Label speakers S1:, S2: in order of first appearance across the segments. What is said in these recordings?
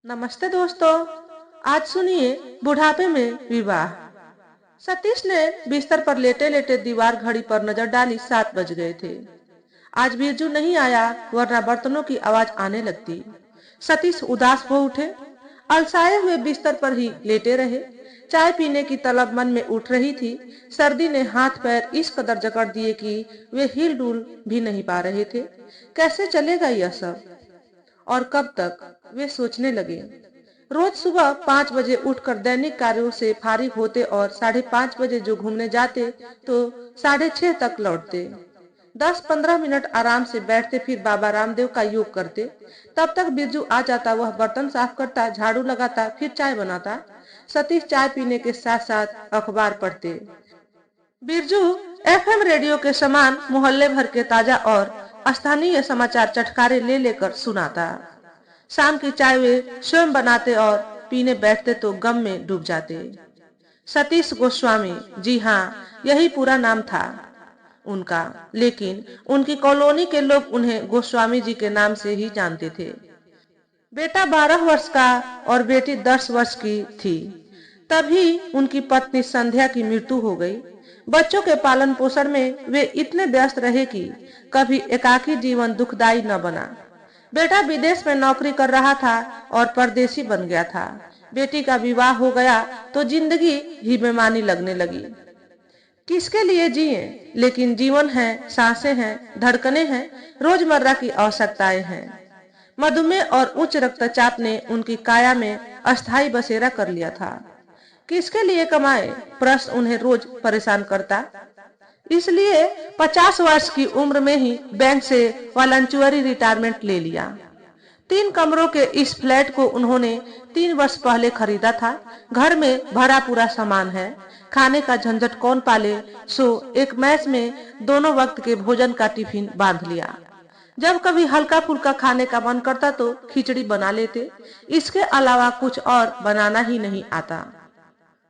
S1: नमस्ते दोस्तों। आज सुनिए बुढ़ापे में विवाह। सतीश ने बिस्तर पर लेटे लेटे दीवार घड़ी पर नजर डाली। 7 बज गए थे। आज बिरजू नहीं आया, वरना बर्तनों की आवाज आने लगती। सतीश उदास हो उठे। अलसाए हुए बिस्तर पर ही लेटे रहे। चाय पीने की तलब मन में उठ रही थी। सर्दी ने हाथ पैर इस कदर जकड़ दिए कि वे हिल डुल भी नहीं पा रहे थे। कैसे चलेगा यह सब और कब तक, वे सोचने लगे। रोज सुबह 5 बजे उठकर दैनिक कार्यों से फारिग होते और 5:30 बजे जो घूमने जाते तो 6:30 तक लौटते। 10-15 मिनट आराम से बैठते, फिर बाबा रामदेव का योग करते। तब तक बिरजू आ जाता। वह बर्तन साफ करता, झाड़ू लगाता, फिर चाय बनाता। सतीश चाय पीने के साथ साथ अखबार पढ़ते। बिरजू एफएम रेडियो के समान मोहल्ले भर के ताजा और स्थानीय समाचार चटकारे ले लेकर सुनाता। शाम की चाय वे स्वयं बनाते और पीने बैठते तो गम में डूब जाते। सतीश गोस्वामी, जी हाँ, यही पूरा नाम था उनका, लेकिन उनकी कॉलोनी के लोग उन्हें गोस्वामी जी के नाम से ही जानते थे। बेटा 12 वर्ष का और बेटी 10 वर्ष की थी। तभी उनकी पत्नी संध्या की मृत्यु हो गई। बच्चों के पालन पोषण में वे इतने व्यस्त रहे कि कभी एकाकी जीवन दुखदाई न बना। बेटा विदेश में नौकरी कर रहा था और परदेसी बन गया था। बेटी का विवाह हो गया तो जिंदगी ही बेमानी लगने लगी। किसके लिए जिए? लेकिन जीवन है, सांसें हैं, धड़कनें हैं, रोजमर्रा की आवश्यकताएं हैं। मधुमेह और उच्च रक्तचाप ने उनकी काया में अस्थायी बसेरा कर लिया था। किसके लिए कमाए? प्रश्न उन्हें रोज परेशान करता। इसलिए 50 वर्ष की उम्र में ही बैंक से वॉलंटरी रिटायरमेंट ले लिया। 3 कमरों के इस फ्लैट को उन्होंने 3 वर्ष पहले खरीदा था। घर में भरा पूरा सामान है। खाने का झंझट कौन पाले, सो एक मैस में दोनों वक्त के भोजन का टिफिन बांध लिया। जब कभी हल्का फुल्का खाने का मन करता तो खिचड़ी बना लेते। इसके अलावा कुछ और बनाना ही नहीं आता।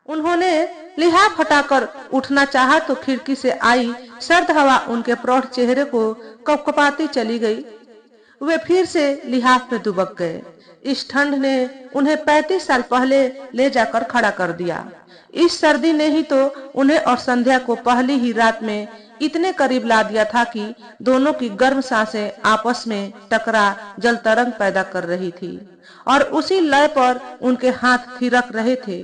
S1: उन्होंने लिहाफ हटाकर उठना चाहा तो खिड़की से आई सर्द हवा उनके प्रौढ़ चेहरे को कपकपाती चली गई। वे फिर से लिहाफ में दुबक गए। इस ठंड ने उन्हें 35 साल पहले ले जाकर खड़ा कर दिया। इस सर्दी ने ही तो उन्हें और संध्या को पहली ही रात में इतने करीब ला दिया था कि दोनों की गर्म सांसें आपस में टकरा जल तरंग पैदा कर रही थी और उसी लय पर उनके हाथ थिरक रहे थे।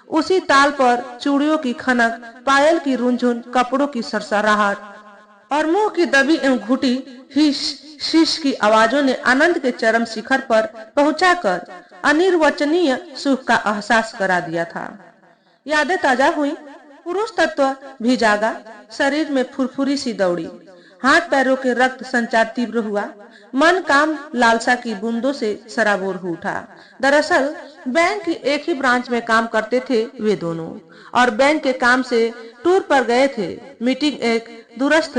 S1: उसी ताल पर चूड़ियों की खनक, पायल की रुनझुन, कपड़ों की सरसराहट और मुंह की दबी एवं घुटी हिस शीश की आवाजों ने आनंद के चरम शिखर पर पहुंचाकर अनिर्वचनीय सुख का एहसास करा दिया था। यादें ताजा हुई। पुरुष तत्व भी जागा। शरीर में फुरफुरी सी दौड़ी। हाथ पैरों के रक्त संचार तीव्र हुआ। मन काम लालसा की बूंदों से सराबोर हो उठा। दरअसल बैंक की एक ही ब्रांच में काम करते थे वे दोनों, और बैंक के काम से टूर पर गए थे। मीटिंग एक दूरस्थ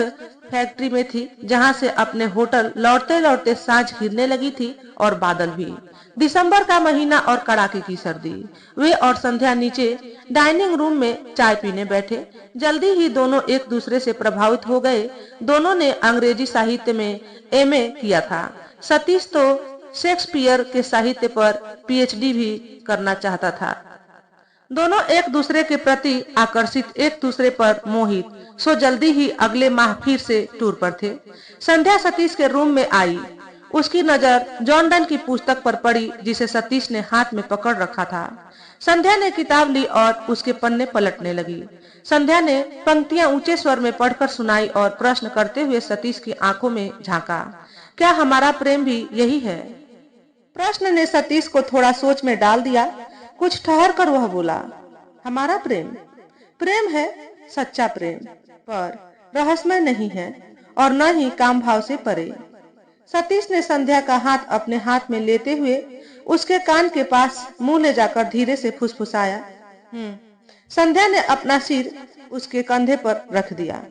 S1: फैक्ट्री में थी, जहां से अपने होटल लौटते लौटते सांझ घिरने लगी थी और बादल भी। दिसंबर का महीना और कड़ाके की सर्दी। वे और संध्या नीचे डाइनिंग रूम में चाय पीने बैठे। जल्दी ही दोनों एक दूसरे से प्रभावित हो गए। दोनों ने अंग्रेजी साहित्य में एमए किया था। सतीश तो शेक्सपियर के साहित्य पर पीएचडी भी करना चाहता था। दोनों एक दूसरे के प्रति आकर्षित, एक दूसरे पर मोहित, सो जल्दी ही अगले माह फिर से टूर पर थे। संध्या सतीश के रूम में आई। उसकी नजर जॉन डन की पुस्तक पर पड़ी जिसे सतीश ने हाथ में पकड़ रखा था। संध्या ने किताब ली और उसके पन्ने पलटने लगी। संध्या ने पंक्तियां ऊंचे स्वर में पढ़कर सुनाई और प्रश्न करते हुए सतीश की आंखों में झांका। क्या हमारा प्रेम भी यही है? प्रश्न ने सतीश को थोड़ा सोच में डाल दिया। कुछ ठहर कर वह बोला, हमारा प्रेम प्रेम है, सच्चा प्रेम, पर रहस्यमय नहीं है और न ही काम भाव से परे। सतीश ने संध्या का हाथ अपने हाथ में लेते हुए उसके कान के पास मुंह ले जाकर धीरे से फुसफुसाया। संध्या ने अपना सिर उसके कंधे पर रख दिया।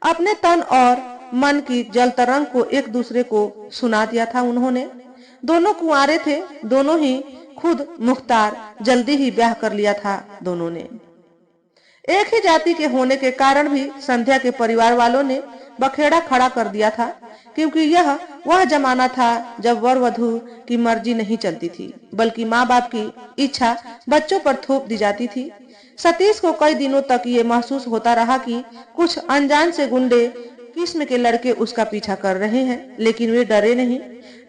S1: अपने तन और मन की जल तरंग को एक दूसरे को सुना दिया था उन्होंने। दोनों कुंवारे थे, दोनों ही खुद मुख्तार, जल्दी ही ब्याह कर लिया था दोनों ने। एक ही जाति के होने के कारण भी संध्या के परिवार वालों ने बखेड़ा खड़ा कर दिया था, क्योंकि यह वह जमाना था जब वर वधू की मर्जी नहीं चलती थी, बल्कि माँ बाप की इच्छा बच्चों पर थोप दी जाती थी। सतीश को कई दिनों तक ये महसूस होता रहा कि कुछ अनजान से गुंडे किस्म के लड़के उसका पीछा कर रहे हैं, लेकिन वे डरे नहीं।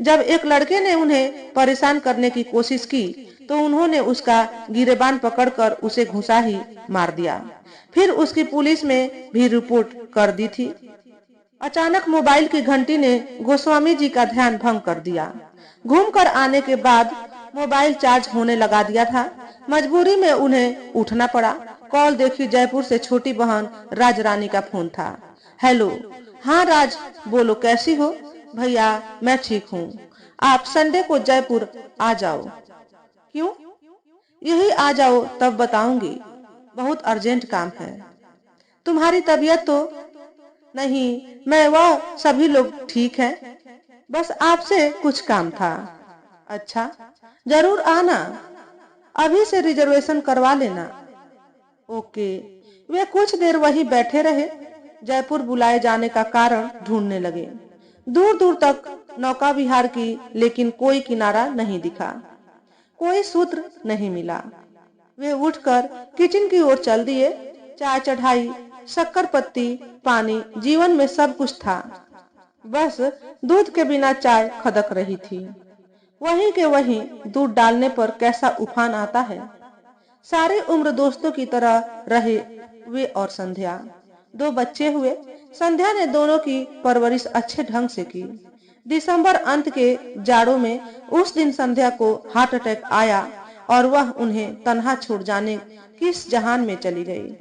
S1: जब एक लड़के ने उन्हें परेशान करने की कोशिश की तो उन्होंने उसका गिरेबान पकड़कर उसे घुसा ही मार दिया। फिर उसकी पुलिस में भी रिपोर्ट कर दी थी। अचानक मोबाइल की घंटी ने गोस्वामी जी का ध्यान भंग कर दिया। घूमकर आने के बाद मोबाइल चार्ज होने लगा दिया था। मजबूरी में उन्हें उठना पड़ा। कॉल देखी, जयपुर से छोटी बहन राज रानी का फोन था। हेलो। हाँ राज, बोलो कैसी हो? भैया मैं ठीक हूँ, आप संडे को जयपुर आ जाओ। क्यों? यही आ जाओ तब बताऊंगी, बहुत अर्जेंट काम है। तुम्हारी तबीयत तो नहीं? मैं वह सभी लोग ठीक है, बस आपसे कुछ काम था। अच्छा, जरूर आना, अभी से रिजर्वेशन करवा लेना। ओके। वे कुछ देर वहीं बैठे रहे, जयपुर बुलाए जाने का कारण ढूंढने लगे। दूर दूर तक नौका विहार की, लेकिन कोई किनारा नहीं दिखा, कोई सूत्र नहीं मिला। वे उठकर किचन की ओर चल दिए। चाय चढ़ाई, शक्कर पत्ती, पानी, जीवन में सब कुछ था, बस दूध के बिना चाय खदक रही थी। वहीं के वहीं दूध डालने पर कैसा उफान आता है। सारी उम्र दोस्तों की तरह रहे वे और संध्या। दो बच्चे हुए। संध्या ने दोनों की परवरिश अच्छे ढंग से की। दिसंबर अंत के जाड़ों में उस दिन संध्या को हार्ट अटैक आया और वह उन्हें तन्हा छोड़ जाने किस जहान में चली गई।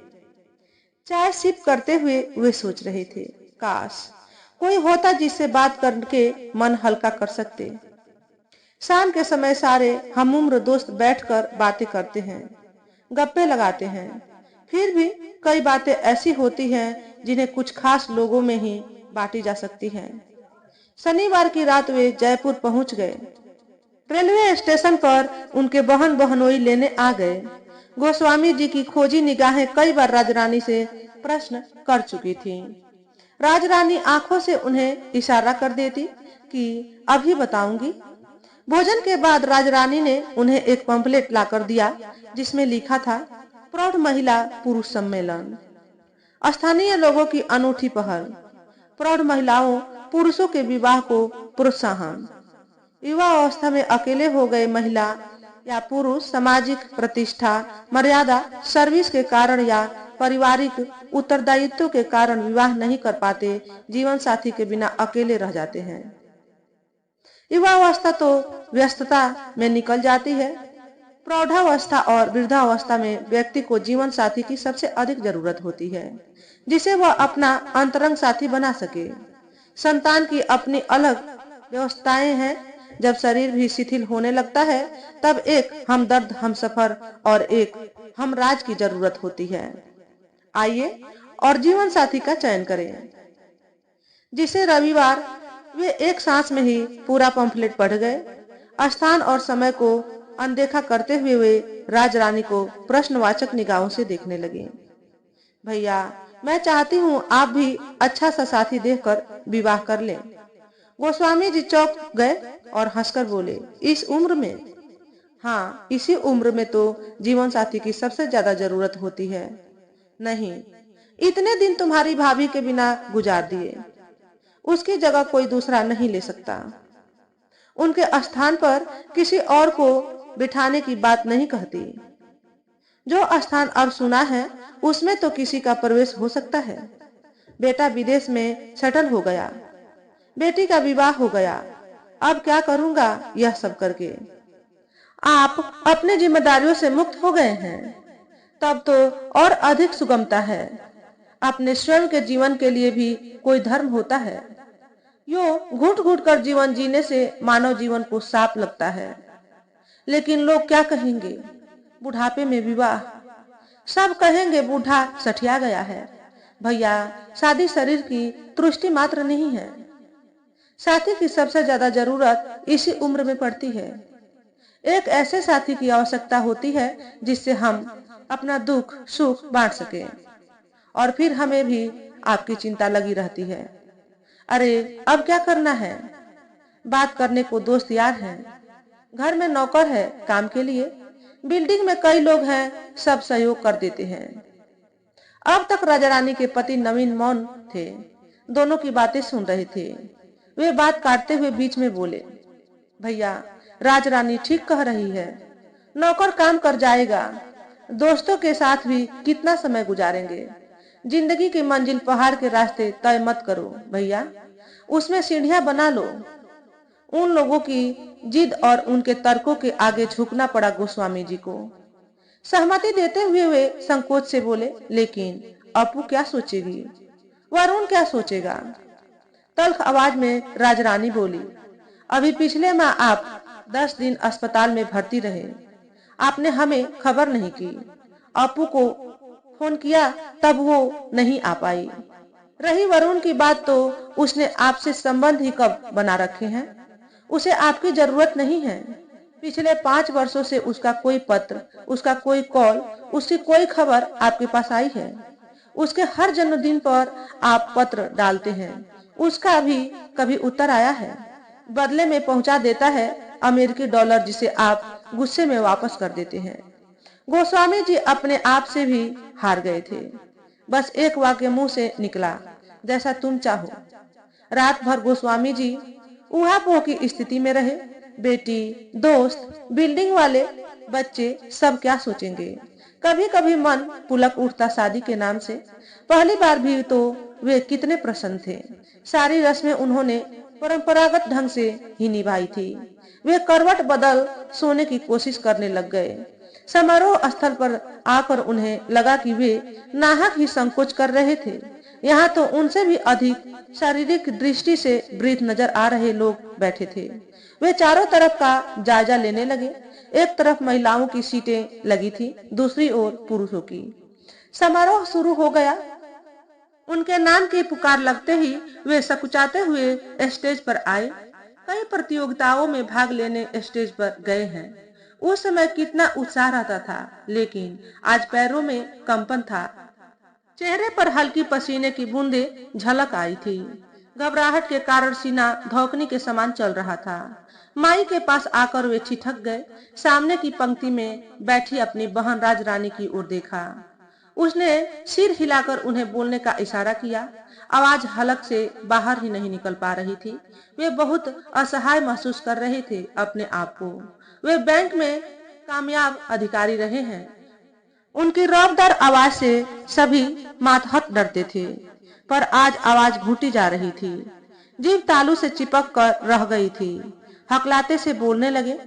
S1: चाय सिप करते हुए वे सोच रहे थे, काश कोई होता जिससे बात करके मन हल्का कर सकते। शाम के समय सारे हम उम्र दोस्त बैठकर बातें करते हैं, गप्पे लगाते हैं। फिर भी कई बातें ऐसी होती हैं जिन्हें कुछ खास लोगों में ही बांटी जा सकती हैं। शनिवार की रात वे जयपुर पहुंच गए। रेलवे स्टेशन पर उनके बहन बहनोई लेने आ गए। गोस्वामी जी की खोजी निगाहें कई बार राजरानी से प्रश्न कर चुकी थीं। राजरानी आंखों से उन्हें इशारा कर देती कि अभी बताऊंगी। भोजन के बाद राजरानी ने उन्हें एक पंपलेट लाकर दिया, जिसमें लिखा था, प्रौढ़ महिला पुरुष सम्मेलन, स्थानीय लोगों की अनूठी पहल, प्रौढ़ महिलाओं पुरुषों के विवाह को प्रोत्साहन। युवा अवस्था में अकेले हो गए महिला या पुरुष सामाजिक प्रतिष्ठा, मर्यादा, सर्विस के कारण या पारिवारिक उत्तरदायित्व के कारण विवाह नहीं कर पाते, जीवन साथी के बिना अकेले रह जाते हैं। युवावस्था तो व्यस्तता में निकल जाती है। प्रौढ़ावस्था और वृद्धावस्था में व्यक्ति को जीवन साथी की सबसे अधिक जरूरत होती है, जिसे वह अपना अंतरंग साथी बना सके। संतान की अपनी अलग व्यवस्थाएं हैं। जब शरीर भी शिथिल होने लगता है, तब एक हमदर्द, हमसफर और एक हमराज की जरूरत होती है। आइए और जीवन साथी का चयन करें। जिसे रविवार वे एक सांस में ही पूरा पंफलेट पढ़ गए। स्थान और समय को अनदेखा करते हुए वे राजरानी को प्रश्नवाचक निगाहों से देखने लगे। भैया मैं चाहती हूँ आप भी अच्छा सा साथी देखकर विवाह कर लें। गोस्वामी जी चौंक गए और हंसकर बोले, इस उम्र में? हाँ, इसी उम्र में तो जीवन साथी की सबसे ज्यादा जरूरत होती है। नहीं, इतने दिन तुम्हारी भाभी के बिना गुजार दिए, उसकी जगह कोई दूसरा नहीं ले सकता। उनके स्थान पर किसी और को बिठाने की बात नहीं कहती। जो स्थान अब सुना है उसमें तो किसी का प्रवेश हो सकता है। बेटा विदेश में सेटल हो गया, बेटी का विवाह हो गया, अब क्या करूंगा यह सब करके? आप अपनी जिम्मेदारियों से मुक्त हो गए हैं, तब तो और अधिक सुगमता है। अपने स्वयं के जीवन के लिए भी कोई धर्म होता है। यो घुट घुट कर जीवन जीने से मानव जीवन को साफ लगता है। लेकिन लोग क्या कहेंगे? बुढ़ापे में विवाह, सब कहेंगे बूढ़ा सठिया गया है। भैया शादी शरीर की तुष्टि मात्र नहीं है, साथी की सबसे ज्यादा जरूरत इसी उम्र में पड़ती है। एक ऐसे साथी की आवश्यकता होती है जिससे हम अपना दुख सुख बांट सके। और फिर हमें भी आपकी चिंता लगी रहती है। अरे अब क्या करना है? बात करने को दोस्त यार हैं, घर में नौकर है काम के लिए, बिल्डिंग में कई लोग हैं, सब सहयोग कर देते हैं। अब तक राजा रानी के पति नवीन मौन थे, दोनों की बातें सुन रहे थे। वे बात काटते हुए बीच में बोले, भैया राज रानी ठीक कह रही है, नौकर काम कर जाएगा, दोस्तों के साथ भी कितना समय गुजारेंगे। जिंदगी की मंजिल पहाड़ के रास्ते तय मत करो भैया, उसमें सीढ़ियां बना लो। उन लोगों की जिद और उनके तर्कों के आगे झुकना पड़ा गोस्वामी जी को। सहमति देते हुए वे संकोच से बोले, लेकिन अपू क्या सोचेगी, वरुण क्या सोचेगा? तल्ख आवाज में राजरानी बोली, अभी पिछले माह आप 10 दिन अस्पताल में भर्ती रहे, आपने हमें खबर नहीं की। अपू को फोन किया तब वो नहीं आ पाई। रही वरुण की बात, तो उसने आपसे संबंध ही कब बना रखे हैं, उसे आपकी जरूरत नहीं है। पिछले 5 वर्षों से उसका कोई पत्र, उसका कोई कॉल, उसकी कोई खबर आपके पास आई है? उसके हर जन्मदिन पर आप पत्र डालते हैं, उसका भी कभी उत्तर आया है? बदले में पहुंचा देता है अमेरिकी डॉलर, जिसे आप गुस्से में वापस कर देते हैं। गोस्वामी जी अपने आप से भी हार गए थे। बस एक वाक्य मुंह से निकला, जैसा तुम चाहो। रात भर गोस्वामी जी ऊहापोह की स्थिति में रहे। बेटी, दोस्त, बिल्डिंग वाले, बच्चे सब क्या सोचेंगे। कभी कभी मन पुलक उठता शादी के नाम से। पहली बार भी तो वे कितने प्रसन्न थे। सारी रस्में उन्होंने परंपरागत ढंग से ही निभाई थी। वे करवट बदल सोने की कोशिश करने लग गए। समारोह स्थल पर आकर उन्हें लगा कि वे नाहक ही संकोच कर रहे थे। यहाँ तो उनसे भी अधिक शारीरिक दृष्टि से वृद्ध नजर आ रहे लोग बैठे थे। वे चारों तरफ का जायजा लेने लगे। एक तरफ महिलाओं की सीटें लगी थी, दूसरी ओर पुरुषों की। समारोह शुरू हो गया। उनके नाम की पुकार लगते ही वे सकुचाते हुए स्टेज पर आए। कई प्रतियोगिताओं में भाग लेने स्टेज पर गए हैं। उस समय कितना उत्साह रहता था, लेकिन आज पैरों में कंपन था। चेहरे पर हल्की पसीने की बूंदें झलक आई थी। घबराहट के कारण सीना धौकनी के समान चल रहा था। माई के पास आकर वे ठिठक गए। सामने की पंक्ति में बैठी अपनी बहन राजरानी की ओर देखा। उसने सिर हिलाकर उन्हें बोलने का इशारा किया। आवाज हलक से बाहर ही नहीं निकल पा रही थी। वे बहुत असहाय महसूस कर रहे थे अपने आप को। वे बैंक में कामयाब अधिकारी रहे हैं। उनकी रौबदार आवाज से सभी मातहत डरते थे, पर आज आवाज घुटी जा रही थी। जीभ तालू से चिपक कर रह गई थी। हकलाते से बोलने लगे,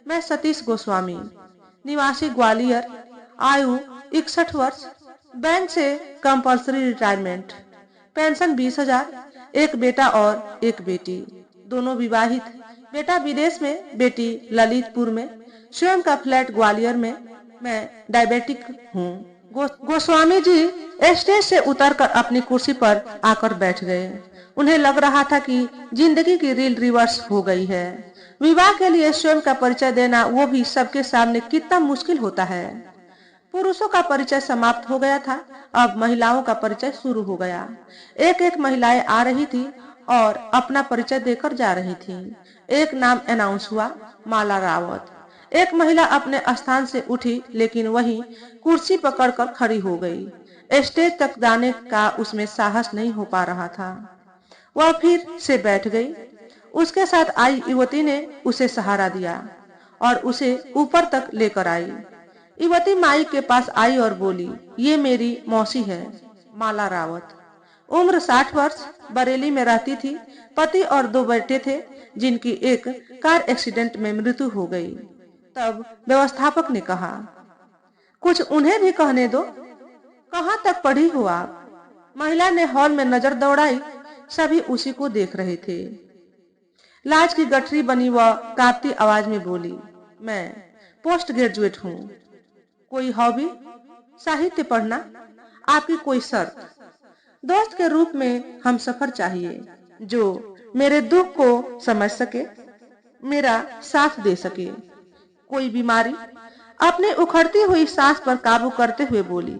S1: मैं सतीश गोस्वामी, निवासी ग्वालियर, आयु 61 वर्ष, बैंक से कंपल्सरी रिटायरमेंट, पेंशन 20,000, एक बेटा और एक बेटी, दोनों विवाहित। बेटा विदेश में, बेटी ललितपुर में, स्वयं का फ्लैट ग्वालियर में। मैं डायबिटिक हूँ। गोस्वामी जी स्टेज से उतरकर अपनी कुर्सी पर आकर बैठ गए। उन्हें लग रहा था कि जिंदगी की रील रिवर्स हो गई है। विवाह के लिए स्वयं का परिचय देना, वो भी सबके सामने, कितना मुश्किल होता है। पुरुषों का परिचय समाप्त हो गया था, अब महिलाओं का परिचय शुरू हो गया। एक एक महिलाएं आ रही थी और अपना परिचय देकर जा रही थी। एक नाम अनाउंस हुआ, माला रावत। एक महिला अपने स्थान से उठी, लेकिन वही कुर्सी पकड़कर खड़ी हो गई। स्टेज तक जाने का उसमें साहस नहीं हो पा रहा था। वह फिर से बैठ गई। उसके साथ आई युवती ने उसे सहारा दिया और उसे ऊपर तक लेकर आई। युवती माई के पास आई और बोली, ये मेरी मौसी है, माला रावत। उम्र 60 वर्ष, बरेली में रहती थी। पति और 2 बेटे थे, जिनकी एक कार एक्सीडेंट में मृत्यु हो गई। तब व्यवस्थापक ने कहा, कुछ उन्हें भी कहने दो, कहाँ तक पढ़ी हो आप? महिला ने हॉल में नजर दौड़ाई। सभी उसी को देख रहे थे। लाज की गठरी बनी वह कांपती आवाज में बोली, मैं पोस्ट ग्रेजुएट हूँ। कोई हॉबी? साहित्य पढ़ना। आपकी कोई शर्त? दोस्त के रूप में हम सफर चाहिए, जो मेरे दुख को समझ सके, मेरा साथ दे सके। कोई बीमारी? अपनी उखड़ती हुई सांस पर काबू करते हुए बोली।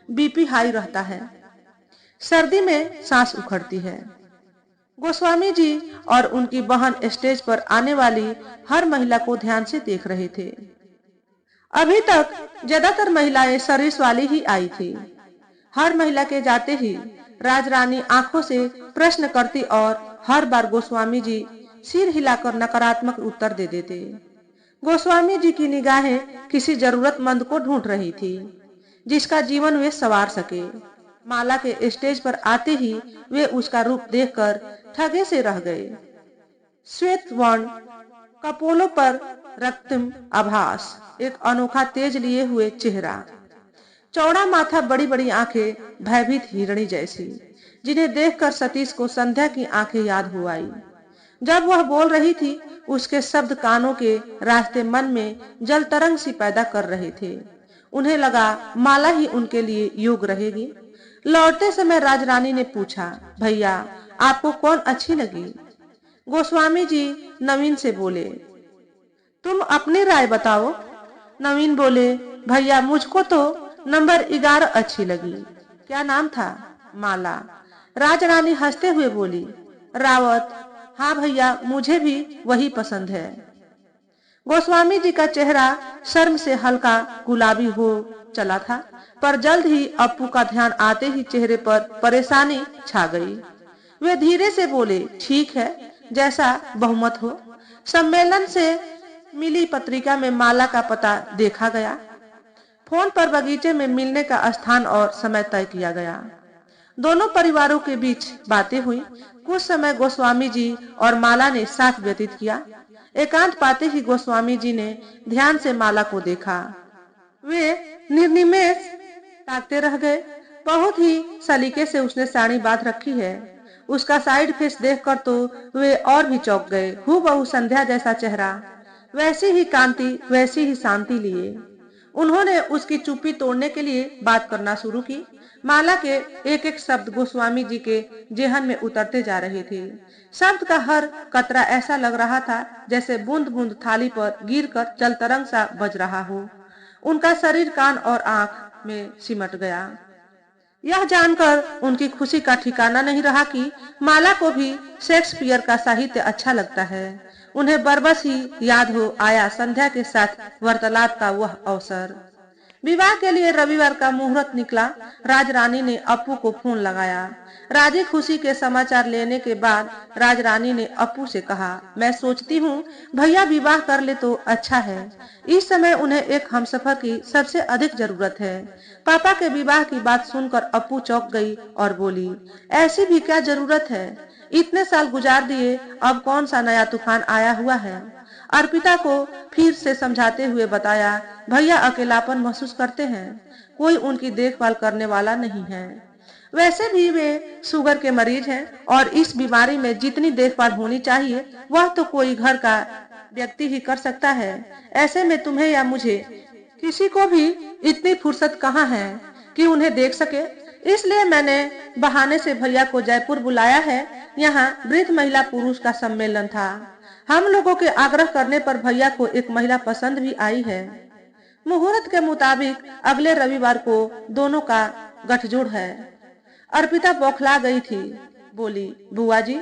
S1: बीपी हाई रहता है। सर्दी में सांस उखड़ती है। गोस्वामी जी और उनकी बहन स्टेज पर आने वाली हर महिला को ध्यान से देख रहे थे। अभी तक ज्यादातर महिलाएं सर्विस वाली ही आई थी। हर महिला के जाते ही राजरानी आंखों से प्रश्न करती और हर बार गोस्वामी जी सिर हिलाकर नकारात्मक उत्तर दे देते। गोस्वामी जी की निगाहें किसी जरूरतमंद को ढूंढ रही थी जिसका जीवन वे संवार सके। माला के स्टेज पर आते ही वे उसका रूप देखकर ठगे से रह गए। श्वेत वर्ण कपोलों पर रक्तम आभास, एक अनोखा तेज लिए हुए चेहरा, चौड़ा माथा, बड़ी बड़ी आंखें, भयभीत हिरणी जैसी, जिन्हें देखकर सतीश को संध्या की आंखें याद हो आई। जब वह बोल रही थी उसके शब्द कानों के रास्ते मन में जल तरंग सी पैदा कर रहे थे। उन्हें लगा माला ही उनके लिए योग रहेगी। लौटते समय राजरानी ने पूछा, भैया आपको कौन अच्छी लगी? गोस्वामी जी नवीन से बोले, तुम अपनी राय बताओ। नवीन बोले, भैया मुझको तो नंबर 11 अच्छी लगी। क्या नाम था? माला। राजरानी हंसते हुए बोली, रावत। हाँ भैया, मुझे भी वही पसंद है। गोस्वामी जी का चेहरा शर्म से हल्का गुलाबी हो चला था, पर जल्द ही अप्पू का ध्यान आते ही चेहरे पर परेशानी छा गई। वे धीरे से बोले, ठीक है, जैसा बहुमत हो। सम्मेलन से मिली पत्रिका में माला का पता देखा गया। फोन पर बगीचे में मिलने का स्थान और समय तय किया गया। दोनों परिवारों के बीच बातें हुई। कुछ समय गोस्वामी जी और माला ने साथ व्यतीत किया। एकांत पाते ही गोस्वामी जी ने ध्यान से माला को देखा। वे निर्निमेष ताकते रह गए। बहुत ही सलीके से उसने साड़ी बांध रखी है। उसका साइड फेस देखकर तो वे और भी चौंक गए। हूबहू संध्या जैसा चेहरा, वैसी ही कांति, वैसी ही शांति लिए। उन्होंने उसकी चुप्पी तोड़ने के लिए बात करना शुरू की। माला के एक एक शब्द गोस्वामी जी के जेहन में उतरते जा रहे थे। शब्द का हर कतरा ऐसा लग रहा था जैसे बूंद बूंद थाली पर गिरकर जल तरंग सा बज रहा हो। उनका शरीर, कान और आंख में सिमट गया। यह जानकर उनकी खुशी का ठिकाना नहीं रहा कि माला को भी शेक्सपियर का साहित्य अच्छा लगता है। उन्हें बरबस ही याद हो आया संध्या के साथ वार्तालाप का वह अवसर। विवाह के लिए रविवार का मुहूर्त निकला। राजरानी ने अप्पू को फोन लगाया। राजी खुशी के समाचार लेने के बाद राजरानी ने अप्पू से कहा, मैं सोचती हूँ भैया विवाह कर ले तो अच्छा है। इस समय उन्हें एक हमसफर की सबसे अधिक जरूरत है। पापा के विवाह की बात सुनकर अप्पू चौंक गई और बोली, ऐसी भी क्या जरूरत है? इतने साल गुजार दिए, अब कौन सा नया तूफान आया हुआ है? अर्पिता को फिर से समझाते हुए बताया, भैया अकेलापन महसूस करते हैं, कोई उनकी देखभाल करने वाला नहीं है। वैसे भी वे शुगर के मरीज हैं और इस बीमारी में जितनी देखभाल होनी चाहिए वह तो कोई घर का व्यक्ति ही कर सकता है। ऐसे में तुम्हें या मुझे किसी को भी इतनी फुर्सत कहाँ है कि उन्हें देख सके। इसलिए मैंने बहाने से भैया को जयपुर बुलाया है। यहाँ वृद्ध महिला पुरुष का सम्मेलन था। हम लोगों के आग्रह करने पर भैया को एक महिला पसंद भी आई है। मुहूर्त के मुताबिक अगले रविवार को दोनों का गठजोड़ है। अर्पिता बौखला गई थी, बोली, बुआ जी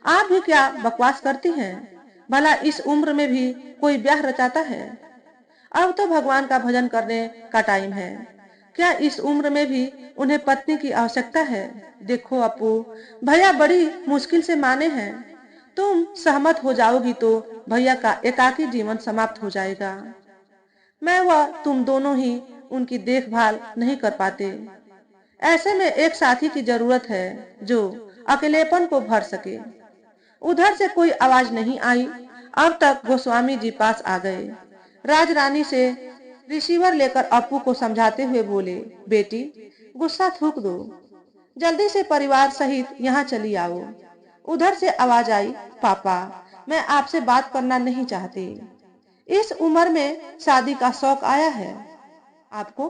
S1: आप भी क्या बकवास करती हैं? भला इस उम्र में भी कोई ब्याह रचाता है? अब तो भगवान का भजन करने का टाइम है। क्या इस उम्र में भी उन्हें पत्नी की आवश्यकता है? देखो अप्पू, भैया बड़ी मुश्किल से माने हैं। तुम सहमत हो जाओगी तो भैया का एकाकी जीवन समाप्त हो जाएगा। मैं व तुम दोनों ही उनकी देखभाल नहीं कर पाते। ऐसे में एक साथी की जरूरत है जो अकेलेपन को भर सके। उधर से कोई आवाज नहीं आई। अब तक गोस्वामी जी पास आ गए। राजरानी से रिसीवर लेकर अप्पू को समझाते हुए बोले, बेटी गुस्सा थूक दो, जल्दी से परिवार सहित यहाँ चली आओ। उधर से आवाज आई, पापा मैं आपसे बात करना नहीं चाहती। इस उम्र में शादी का शौक आया है आपको?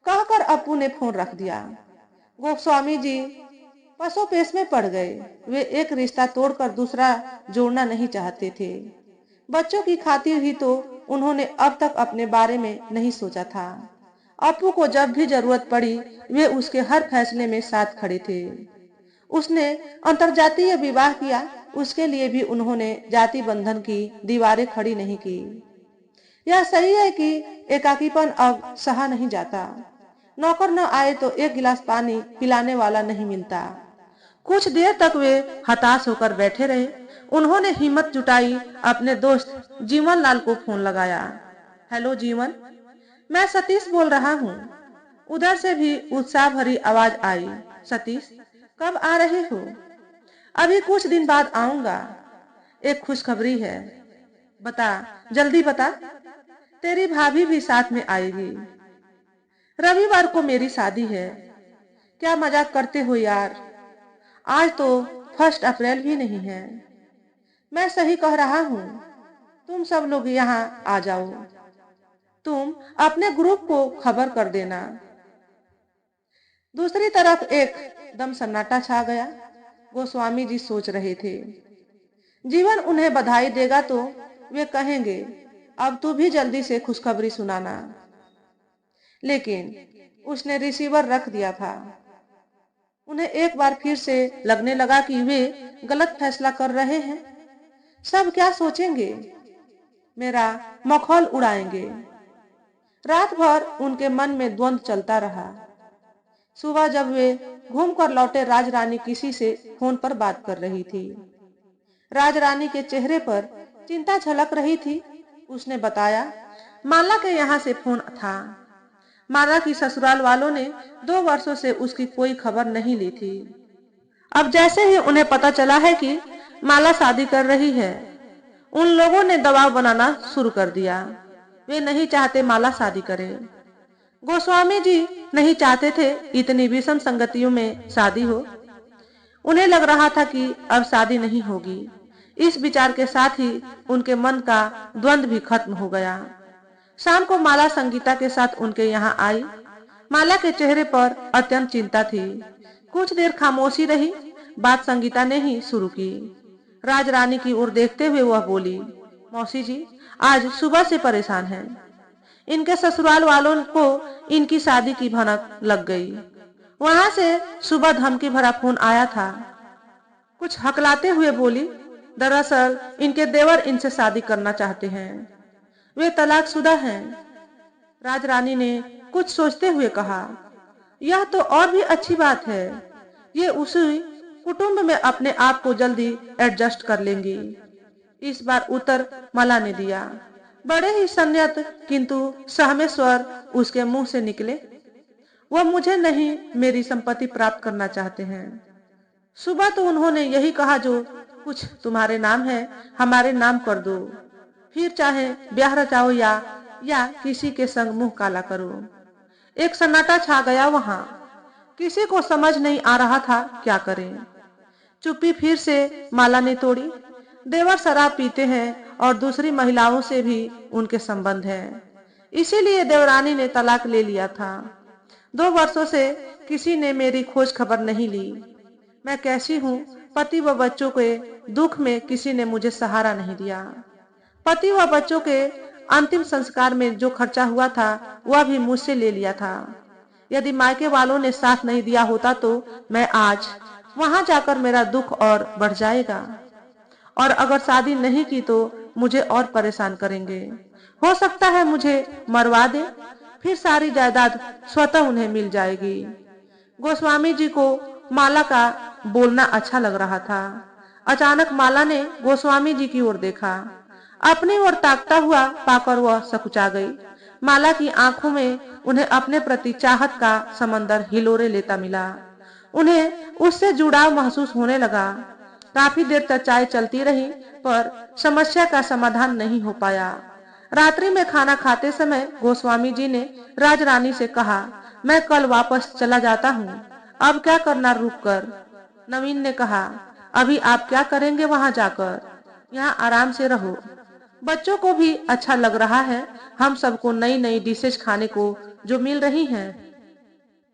S1: कहकर अप्पू ने फोन रख दिया। गोस्वामी जी पसोपेश में पड़ गए। वे एक रिश्ता तोड़कर दूसरा जोड़ना नहीं चाहते थे। बच्चों की खातिर ही तो उन्होंने अब तक अपने बारे में नहीं सोचा था। अपू को जब भी जरूरत पड़ी वे उसके हर फैसले में साथ खड़े थे। उसने अंतरजातीय विवाह किया, उसके लिए भी उन्होंने जाति बंधन की दीवारें खड़ी नहीं की। यह सही है कि एकाकीपन अब सहा नहीं जाता। नौकर न आए तो एक गिलास पानी पिलाने वाला नहीं मिलता। कुछ देर तक वे हताश होकर बैठे रहे। उन्होंने हिम्मत जुटाई, अपने दोस्त जीवन लाल को फोन लगाया। हेलो जीवन, मैं सतीश बोल रहा हूँ। उधर से भी उत्साह भरी आवाज आई। सतीश, कब आ रहे हो? अभी कुछ दिन बाद आऊंगा। एक खुशखबरी है। बता, जल्दी बता। तेरी भाभी भी साथ में आएगी। रविवार को मेरी शादी है। क्या मजाक करते हो यार? आज तो 1 अप्रैल भी नहीं है। मैं सही कह रहा हूँ। तुम सब लोग यहाँ आ जाओ। तुम अपने ग्रुप को खबर कर देना। दूसरी तरफ एकदम सन्नाटा छा गया। गोस्वामी जी सोच रहे थे, जीवन उन्हें बधाई देगा तो वे कहेंगे, अब तू भी जल्दी से खुशखबरी सुनाना। लेकिन उसने रिसीवर रख दिया था। उन्हें एक बार फिर से लगने लगा कि वे गलत फैसला कर रहे हैं। सब क्या सोचेंगे? मेरा मखौल उड़ाएंगे। रात भर उनके मन में द्वंद्व चलता रहा। सुबह जब वे घूमकर लौटे, राजरानी किसी से फोन पर बात कर रही थी। राजरानी के चेहरे पर चिंता झलक रही थी। उसने बताया, माला के यहाँ से फोन था। माला की ससुराल वालों ने 2 वर्षों से उसकी कोई खबर नहीं ली थी। अब जैसे ही उन्हें पता चला है कि माला शादी कर रही है, उन लोगों ने दबाव बनाना शुरू कर दिया। वे नहीं चाहते माला शादी करे। गोस्वामी जी नहीं चाहते थे इतनी विषम संगतियों में शादी हो। उन्हें लग रहा था कि अब शादी नहीं होगी। इस विचार के साथ ही उनके मन का द्वंद्व भी खत्म हो गया। शाम को माला संगीता के साथ उनके यहाँ आई। माला के चेहरे पर अत्यंत चिंता थी। कुछ देर खामोशी रही। बात संगीता ने ही शुरू की। राजरानी की ओर देखते हुए वह बोली, मौसी जी, आज सुबह से परेशान हैं। इनके ससुराल वालों को इनकी शादी की भनक लग गई। वहां से सुबह धमकी भरा फोन आया था। कुछ हकलाते हुए बोली, दरअसल इनके देवर इनसे शादी करना चाहते हैं। वे तलाकशुदा हैं। राजरानी ने कुछ सोचते हुए कहा, यह तो और भी अच्छी बात है। ये उसी कुटुंब में अपने आप को जल्दी एडजस्ट कर लेंगी। इस बार उत्तर माला ने दिया। बड़े ही संयत किंतु सहमे स्वर उसके मुंह से निकले। वह मुझे नहीं, मेरी संपत्ति प्राप्त करना चाहते हैं। सुबह तो उन्होंने यही कहा, जो कुछ तुम्हारे नाम है हमारे नाम कर दो, फिर चाहे ब्याह रचाओ या किसी के संग मुंह काला करो। एक सन्नाटा छा गया वहां। किसी को समझ नहीं आ रहा था क्या करें। चुप्पी फिर से माला ने तोड़ी। देवर शराब पीते हैं और दूसरी महिलाओं से भी उनके संबंध है। इसीलिए देवरानी ने तलाक ले लिया था। 2 वर्षों से किसी ने मेरी खोज खबर नहीं ली। मैं कैसी हूँ, पति व बच्चों के दुख में किसी ने मुझे सहारा नहीं दिया। पति व बच्चों के अंतिम संस्कार में जो खर्चा हुआ था वह भी मुझसे ले लिया था। यदि मायके वालों ने साथ नहीं दिया होता तो मैं आज वहां जाकर मेरा दुख और बढ़ जाएगा। और अगर शादी नहीं की तो मुझे और परेशान करेंगे। हो सकता है मुझे मरवा दे, फिर सारी जायदाद स्वतः उन्हें मिल जाएगी। गोस्वामी जी को माला का बोलना अच्छा लग रहा था। अचानक माला ने गोस्वामी जी की ओर देखा। अपनी ओर ताकता हुआ पाकर वह सकुचा गई। माला की आंखों में उन्हें अपने प्रति चाहत का समंदर हिलोरे लेता मिला। उन्हें उससे जुड़ाव महसूस होने लगा। काफी देर तक चाय चलती रही, पर समस्या का समाधान नहीं हो पाया। रात्रि में खाना खाते समय गोस्वामी जी ने राजरानी से कहा, मैं कल वापस चला जाता हूँ, अब क्या करना रुक कर। नवीन ने कहा, अभी आप क्या करेंगे वहां जाकर? यहाँ आराम से रहो। बच्चों को भी अच्छा लग रहा है। हम सबको नई नई डिशेज खाने को जो मिल रही हैं,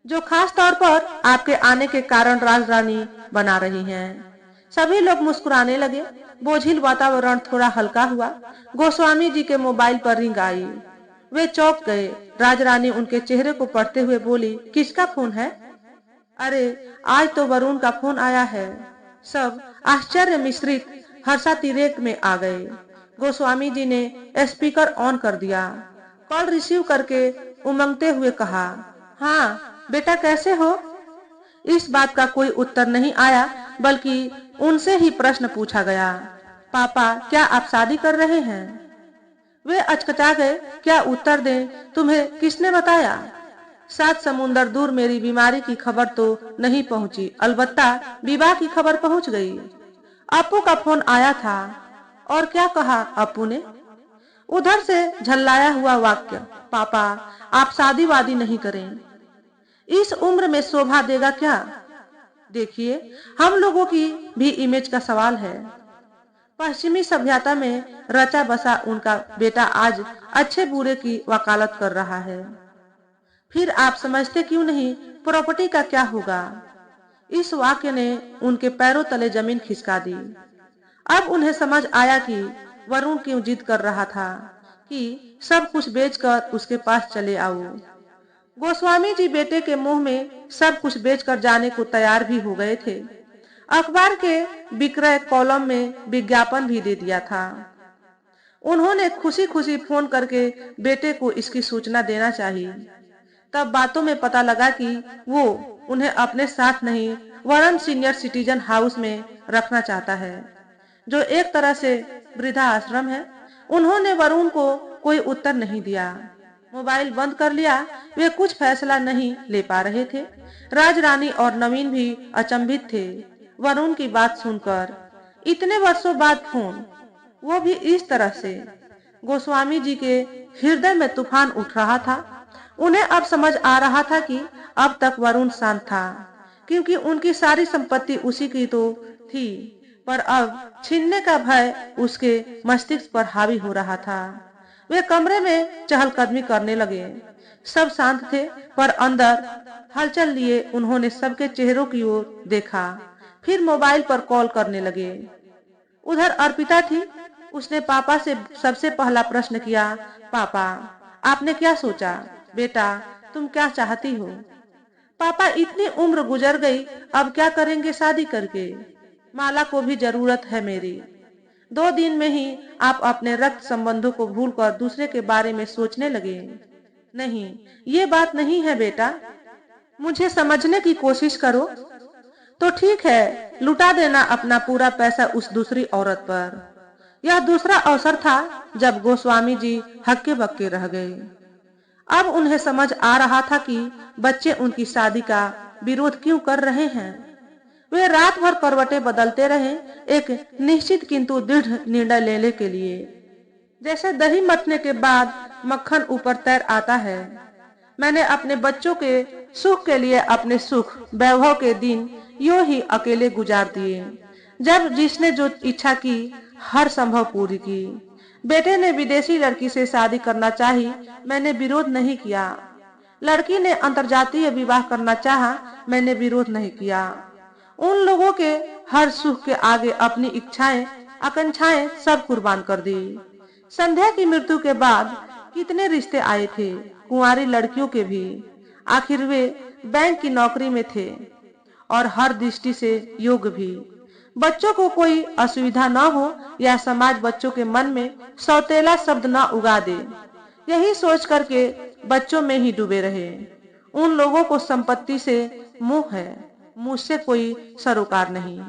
S1: जो खास तौर पर आपके आने के कारण राजरानी बना रही हैं। सभी लोग मुस्कुराने लगे। बोझिल वातावरण थोड़ा हल्का हुआ। गोस्वामी जी के मोबाइल पर रिंग आई। वे चौंक गए। राजरानी उनके चेहरे को पढ़ते हुए बोली, किसका फोन है? अरे, आज तो वरुण का फोन आया है। सब आश्चर्य मिश्रित हर्षातिरेक में आ गए। गोस्वामी जी ने स्पीकर ऑन कर दिया। कॉल रिसीव करके उमंगते हुए कहा, हाँ बेटा, कैसे हो? इस बात का कोई उत्तर नहीं आया, बल्कि उनसे ही प्रश्न पूछा गया, पापा क्या आप शादी कर रहे हैं? वे अचकचा गए। क्या उत्तर दें? तुम्हें किसने बताया? 7 समुंदर दूर मेरी बीमारी की खबर तो नहीं पहुंची, अलबत्ता विवाह की खबर पहुंच गई। अपू का फोन आया था। और क्या कहा अपू ने? उधर से झल्लाया हुआ वाक्य, पापा आप शादी वादी नहीं करें, इस उम्र में शोभा देगा क्या? देखिए, हम लोगों की भी इमेज का सवाल है। पश्चिमी सभ्यता में रचा बसा उनका बेटा आज अच्छे बुरे की वकालत कर रहा है। फिर आप समझते क्यों नहीं प्रॉपर्टी का क्या होगा? इस वाक्य ने उनके पैरों तले जमीन खिसका दी। अब उन्हें समझ आया कि वरुण क्यों जिद कर रहा था कि सब कुछ बेचकर उसके पास चले आओ। गोस्वामी जी बेटे के मुंह में सब कुछ बेचकर जाने को तैयार भी हो गए थे। अखबार के विक्रय कॉलम में विज्ञापन भी दे दिया था। उन्होंने खुशी खुशी फोन करके बेटे को इसकी सूचना देना चाहिए। तब बातों में पता लगा कि वो उन्हें अपने साथ नहीं, वरन सीनियर सिटीजन हाउस में रखना चाहता है, जो एक तरह से वृद्धा आश्रम है। उन्होंने वरुण को कोई उत्तर नहीं दिया। मोबाइल बंद कर लिया। वे कुछ फैसला नहीं ले पा रहे थे। राजरानी और नवीन भी अचंभित थे वरुण की बात सुनकर। इतने वर्षों बाद फोन, वो भी इस तरह से। गोस्वामी जी के हृदय में तूफान उठ रहा था। उन्हें अब समझ आ रहा था कि अब तक वरुण शांत था, क्योंकि उनकी सारी संपत्ति उसी की तो थी, पर अब छीनने का भय उसके मस्तिष्क पर हावी हो रहा था। वे कमरे में चहलकदमी करने लगे। सब शांत थे, पर अंदर हलचल लिए उन्होंने सबके चेहरों की ओर देखा। फिर मोबाइल पर कॉल करने लगे। उधर अर्पिता थी। उसने पापा से सबसे पहला प्रश्न किया, पापा आपने क्या सोचा? बेटा तुम क्या चाहती हो? पापा इतनी उम्र गुजर गई, अब क्या करेंगे शादी करके? माला को भी जरूरत है मेरी। 2 दिन में ही आप अपने रक्त संबंधों को भूलकर दूसरे के बारे में सोचने लगे। नहीं, ये बात नहीं है बेटा, मुझे समझने की कोशिश करो। तो ठीक है, लुटा देना अपना पूरा पैसा उस दूसरी औरत पर। यह दूसरा अवसर था जब गोस्वामी जी हक्के बक्के रह गए। अब उन्हें समझ आ रहा था कि बच्चे उनकी शादी का विरोध क्यों कर रहे हैं। वे रात भर करवटें बदलते रहे, एक निश्चित किंतु दृढ़ निर्णय लेने के लिए। जैसे दही मथने के बाद मक्खन ऊपर तैर आता है। मैंने अपने बच्चों के सुख के लिए अपने सुख वैभव के दिन यूं ही अकेले गुजार दिए। जब जिसने जो इच्छा की, हर संभव पूरी की। बेटे ने विदेशी लड़की से शादी करना चाही, मैंने विरोध नहीं किया। लड़की ने अंतर्जातीय विवाह करना चाहा, मैंने विरोध नहीं किया। उन लोगों के हर सुख के आगे अपनी इच्छाएं, आकांक्षाएं सब कुर्बान कर दी। संध्या की मृत्यु के बाद कितने रिश्ते आए थे, कुंवारी लड़कियों के भी। आखिर वे बैंक की नौकरी में थे और हर दृष्टि से योग्य भी। बच्चों को कोई असुविधा न हो या समाज बच्चों के मन में सौतेला शब्द न उगा दे, यही सोच करके बच्चों में ही डूबे रहे। उन लोगों को संपत्ति से मोह है, मुझसे कोई सरोकार नहीं।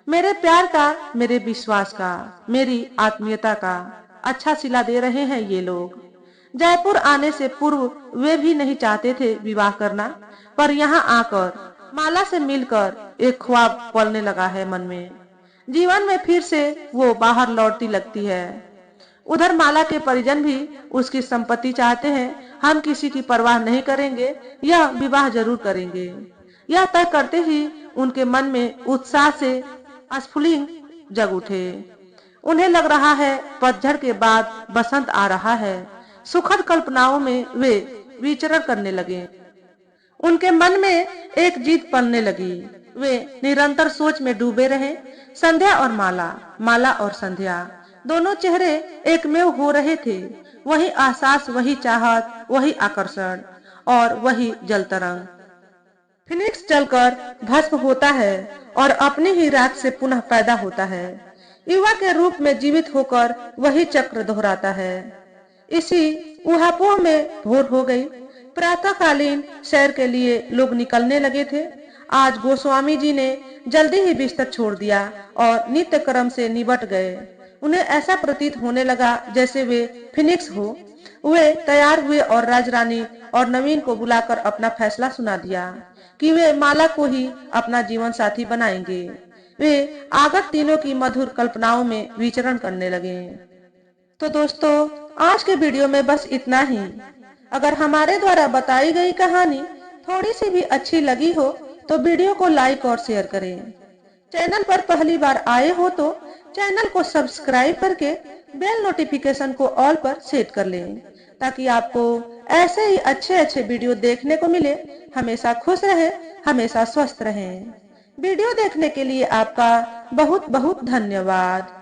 S1: मेरे प्यार का, मेरे विश्वास का, मेरी आत्मीयता का अच्छा सिला दे रहे हैं ये लोग। जयपुर आने से पूर्व वे भी नहीं चाहते थे विवाह करना, पर यहाँ आकर माला से मिलकर एक ख्वाब पलने लगा है मन में। जीवन में फिर से वो बाहर लौटती लगती है। उधर माला के परिजन भी उसकी संपत्ति चाहते हैं। हम किसी की परवाह नहीं करेंगे, यह विवाह जरूर करेंगे। यह तय करते ही उनके मन में उत्साह से स्फुलिंग जग उठे। उन्हें लग रहा है पतझड़ के बाद बसंत आ रहा है। सुखद कल्पनाओं में वे विचरण करने लगे। उनके मन में एक जीत पलने लगी। वे निरंतर सोच में डूबे रहे। संध्या और माला, माला और संध्या, दोनों चेहरे एकमेव हो रहे थे। वही आसास, वही चाहत, वही आकर्षण और वही जल तरंग। फिनिक्स जलकर भस्म होता है और अपनी ही राख से पुनः पैदा होता है। युवा के रूप में जीवित होकर वही चक्र दोहराता है। इसी ऊहापोह में भोर हो गई। प्रातःकालीन सैर के लिए लोग निकलने लगे थे। आज गोस्वामी जी ने जल्दी ही बिस्तर छोड़ दिया और नित्य कर्म से निबट गए। उन्हें ऐसा प्रतीत होने लगा जैसे वे फिनिक्स हो। वे तैयार हुए और राजरानी और नवीन को बुलाकर अपना फैसला सुना दिया कि वे माला को ही अपना जीवन साथी बनाएंगे। वे आगत तीनों की मधुर कल्पनाओं में विचरण करने लगे। तो दोस्तों, आज के वीडियो में बस इतना ही। अगर हमारे द्वारा बताई गई कहानी थोड़ी सी भी अच्छी लगी हो तो वीडियो को लाइक और शेयर करें। चैनल पर पहली बार आए हो तो चैनल को सब्सक्राइब करके बेल नोटिफिकेशन को ऑल पर सेट कर लें, ताकि आपको ऐसे ही अच्छे अच्छे वीडियो देखने को मिले। हमेशा खुश रहें, हमेशा स्वस्थ रहें। वीडियो देखने के लिए आपका बहुत बहुत धन्यवाद।